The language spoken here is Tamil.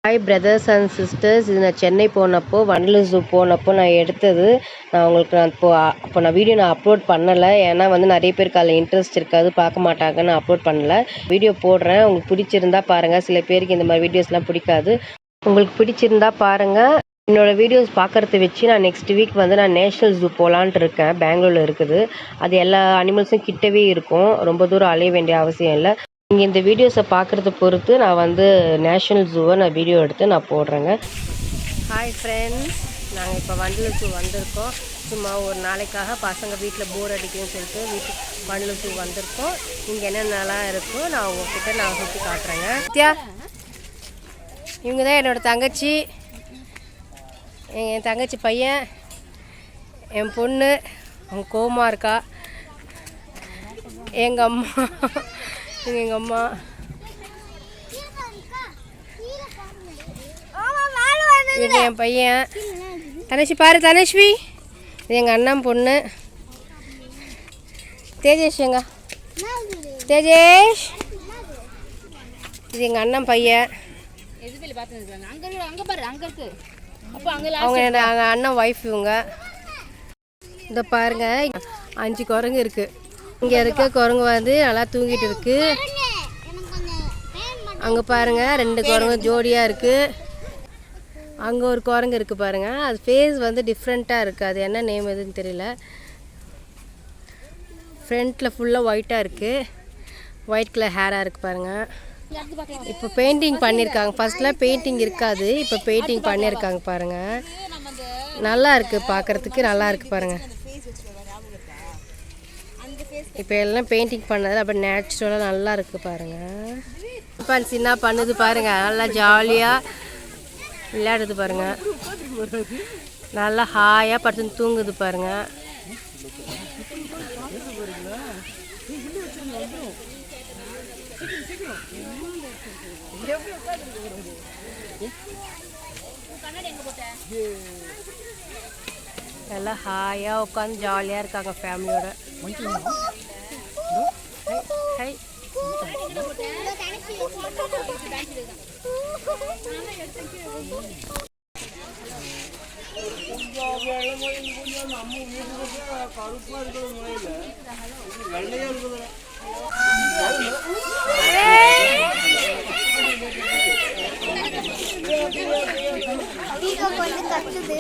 Hi brothers and sisters. இது நான் சென்னை போனப்போ வண்டலூர் ஜூ போனப்போ நான் எடுத்தது. அப்போ நான் வீடியோ அப்லோட் பண்ணலை. ஏன்னா நிறைய பேருக்கு அதில் இன்ட்ரெஸ்ட் இருக்காது, பார்க்க மாட்டாங்க. நான் அப்லோட் பண்ணல. வீடியோ போடுறேன், உங்களுக்கு பிடிச்சிருந்தா பாருங்கள். சில பேருக்கு இந்த மாதிரி வீடியோஸ்லாம் பிடிக்காது. உங்களுக்கு பிடிச்சிருந்தா பாருங்கள். என்னோடய வீடியோஸ் பார்க்குறத வச்சு நான் நெக்ஸ்ட் வீக் நான் நேஷ்னல் ஜூ போகலான்ட்டு இருக்கேன். பெங்களூரில் இருக்குது. அது எல்லா அனிமல்ஸும் கிட்டவே இருக்கும், ரொம்ப தூரம் அலைய வேண்டிய அவசியம் இல்லை. நீங்கள் இந்த வீடியோஸை பார்க்குறத பொறுத்து நான் நேஷ்னல் ஜூவை நான் வீடியோ எடுத்து நான் போடுறேங்க. ஹாய் ஃப்ரெண்ட்ஸ், நாங்கள் இப்போ வண்டலூர் ஜூ வந்திருக்கோம். சும்மா ஒரு நாளைக்காக பசங்க வீட்டில் போர் அடிக்குன்னு சொல்லிட்டு வண்டலூர் ஜூ வந்திருக்கோம். இங்கே என்னென்னலாம் இருக்கோ நான் உங்ககிட்ட நான் சுற்றி காட்டுறேங்க. சத்யா, இவங்க தான் என்னோடய தங்கச்சி, என் தங்கச்சி பையன், என் பொண்ணு. அவங்க கோவமாக இருக்கா. எங்கள் அம்மா, எங்கள் அம்மா. இது என் பையன் தனுஷி, பாரு தனுஷ்வி. இது எங்கள் அண்ணன் பொண்ணு தேஜேஷ். எங்க தேஜேஷ்? இது எங்கள் அண்ணன் பையன். அவங்க எங்கள் அண்ணன் ஒய்ஃப். இவங்க இந்த பாருங்க, 5 குரங்கு இருக்குது. இங்கே இருக்க குரங்கு நல்லா தூங்கிட்டு இருக்கு. அங்கே பாருங்க 2 குரங்கு ஜோடியாக இருக்குது. அங்கே ஒரு குரங்கு இருக்குது பாருங்க. அது ஃபேஸ் டிஃப்ரெண்ட்டாக இருக்குது. அது என்ன நேம் எதுன்னு தெரியல. ஃப்ரண்ட்டில் ஃபுல்லாக ஒயிட்டாக இருக்குது, ஒயிட் கலர் ஹேராக இருக்குது பாருங்கள். இப்போ பெயிண்டிங் பண்ணியிருக்காங்க. ஃபர்ஸ்ட்லாம் பெயிண்டிங் இருக்காது, இப்போ பெயிண்டிங் பண்ணியிருக்காங்க பாருங்கள். நல்லா இருக்குது, பார்க்குறதுக்கு நல்லா இருக்குது பாருங்கள். இப்போ எல்லாம் பெயிண்டிங் பண்ணது அப்படியே நேச்சுரலாக நல்லா இருக்குது பாருங்கள். இப்போ சின்ன பண்ணுது பாருங்கள், நல்லா ஜாலியாக விளையாடுது பாருங்கள். நல்லா ஹாயாக படுத்து தூங்குது பாருங்கள். எல்லாம் ஹாயாக உட்காந்து ஜாலியாக இருக்காங்க ஃபேமிலியோட. ஹை கொஞ்சம் கத்துது.